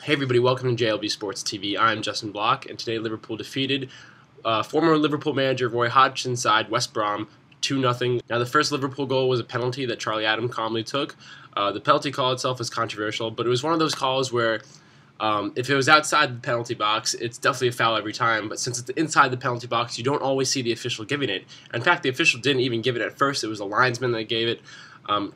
Hey everybody, welcome to JLB Sports TV. I'm Justin Block, and today Liverpool defeated former Liverpool manager Roy Hodgson's side, West Brom, 2-0. Now the first Liverpool goal was a penalty that Charlie Adam calmly took. The penalty call itself was controversial, but it was one of those calls where if it was outside the penalty box, it's definitely a foul every time, but since it's inside the penalty box, you don't always see the official giving it. In fact, the official didn't even give it at first. It was a linesman that gave it.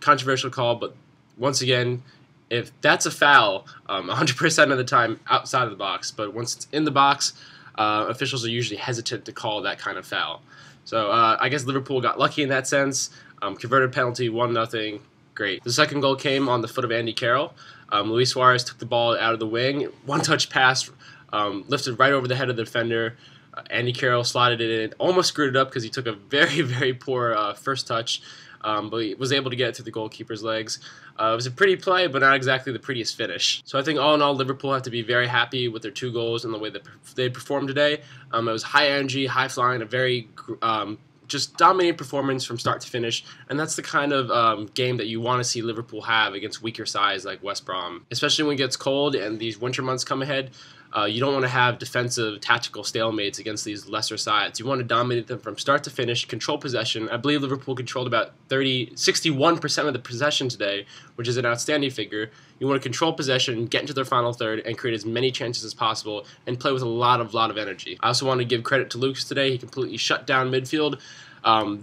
Controversial call, but once again, if that's a foul, 100% of the time outside of the box, but once it's in the box, officials are usually hesitant to call that kind of foul. So I guess Liverpool got lucky in that sense. Converted penalty, 1-0, great. The second goal came on the foot of Andy Carroll. Luis Suarez took the ball out of the wing, one-touch pass, lifted right over the head of the defender. Andy Carroll slotted it in, almost screwed it up because he took a very, very poor first touch. But he was able to get it through the goalkeeper's legs. It was a pretty play, but not exactly the prettiest finish. So I think all in all, Liverpool have to be very happy with their 2 goals and the way that they performed today. It was high energy, high flying, a very just dominating performance from start to finish, and that's the kind of game that you want to see Liverpool have against weaker sides like West Brom. Especially when it gets cold and these winter months come ahead, you don't want to have defensive, tactical stalemates against these lesser sides. You want to dominate them from start to finish, control possession. I believe Liverpool controlled about 61% of the possession today, which is an outstanding figure. You want to control possession, get into their final third, and create as many chances as possible, and play with a lot of energy. I also want to give credit to Lucas today. He completely shut down midfield.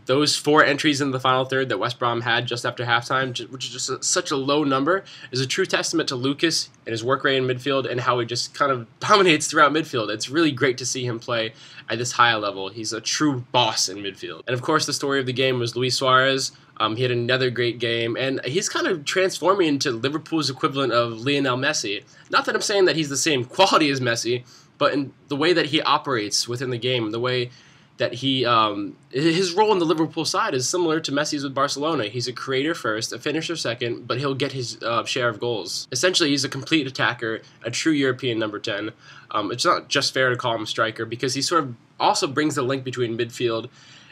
Those 4 entries in the final third that West Brom had just after halftime, which is just such a low number, is a true testament to Lucas and his work rate in midfield and how he just kind of dominates throughout midfield. It's really great to see him play at this high level. He's a true boss in midfield. And of course, the story of the game was Luis Suarez. He had another great game, and he's kind of transforming into Liverpool's equivalent of Lionel Messi. Not that I'm saying that he's the same quality as Messi, but in the way that he operates within the game, the way that his role in the Liverpool side is similar to Messi's with Barcelona. He's a creator first, a finisher second, but he'll get his share of goals. Essentially, he's a complete attacker, a true European number 10. It's not just fair to call him a striker because he sort of also brings the link between midfield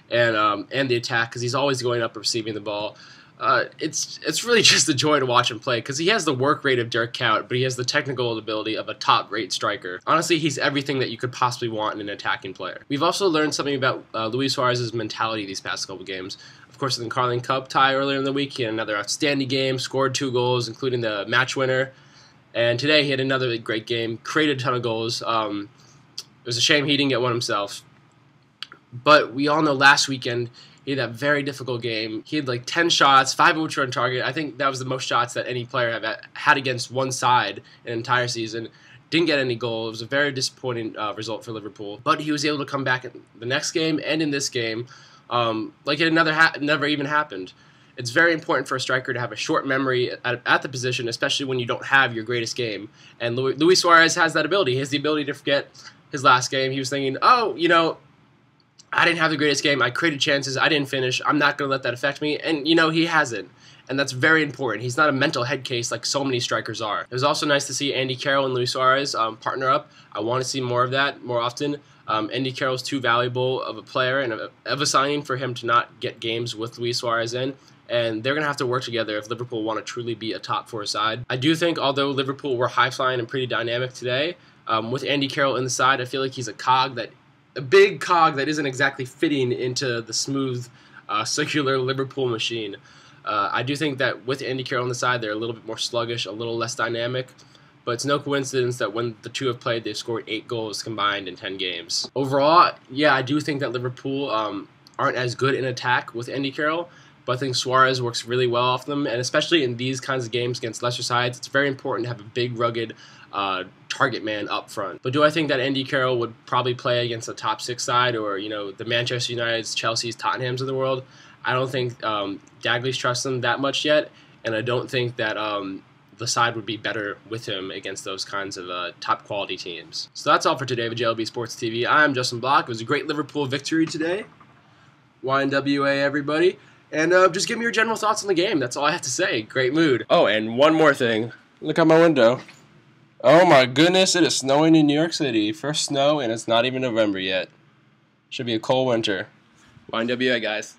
and the attack because he's always going up receiving the ball. It's really just a joy to watch him play because he has the work rate of Dirk Kuyt, but he has the technical ability of a top-rate striker. Honestly, he's everything that you could possibly want in an attacking player. We've also learned something about Luis Suarez's mentality these past couple games. Of course, in the Carling Cup tie earlier in the week, he had another outstanding game, scored 2 goals, including the match winner. And today he had another great game, created a ton of goals. It was a shame he didn't get one himself. But we all know last weekend he had that very difficult game. He had like 10 shots, 5 of which were on target. I think that was the most shots that any player have had against one side in an entire season. Didn't get any goal. It was a very disappointing result for Liverpool. But he was able to come back in the next game and in this game like it never even happened. It's very important for a striker to have a short memory at the position, especially when you don't have your greatest game. And Luis Suarez has that ability. He has the ability to forget his last game. He was thinking, oh, you know, I didn't have the greatest game. I created chances. I didn't finish. I'm not going to let that affect me. And, you know, he hasn't. And that's very important. He's not a mental head case like so many strikers are. It was also nice to see Andy Carroll and Luis Suarez partner up. I want to see more of that more often. Andy Carroll's too valuable of a player and of a signing for him to not get games with Luis Suarez in. And they're going to have to work together if Liverpool want to truly be a top 4 side. I do think, although Liverpool were high-flying and pretty dynamic today, with Andy Carroll in the side, I feel like he's a big cog that isn't exactly fitting into the smooth, circular Liverpool machine. I do think that with Andy Carroll on the side, they're a little bit more sluggish, a little less dynamic, but it's no coincidence that when the 2 have played, they've scored 8 goals combined in 10 games. Overall, yeah, I do think that Liverpool aren't as good in attack with Andy Carroll, but I think Suarez works really well off them, and especially in these kinds of games against lesser sides, it's very important to have a big, rugged target man up front. But do I think that Andy Carroll would probably play against a top 6 side or, you know, the Manchester Uniteds, Chelsea's, Tottenhams of the world? I don't think Daglish trusts them that much yet, and I don't think that the side would be better with him against those kinds of top-quality teams. So that's all for today with JLB Sports TV. I'm Justin Block. It was a great Liverpool victory today. YNWA, everybody. And just give me your general thoughts on the game. That's all I have to say. Great mood. Oh, and one more thing. Look out my window. Oh my goodness, it is snowing in New York City. First snow, and it's not even November yet. Should be a cold winter. YNWA, guys.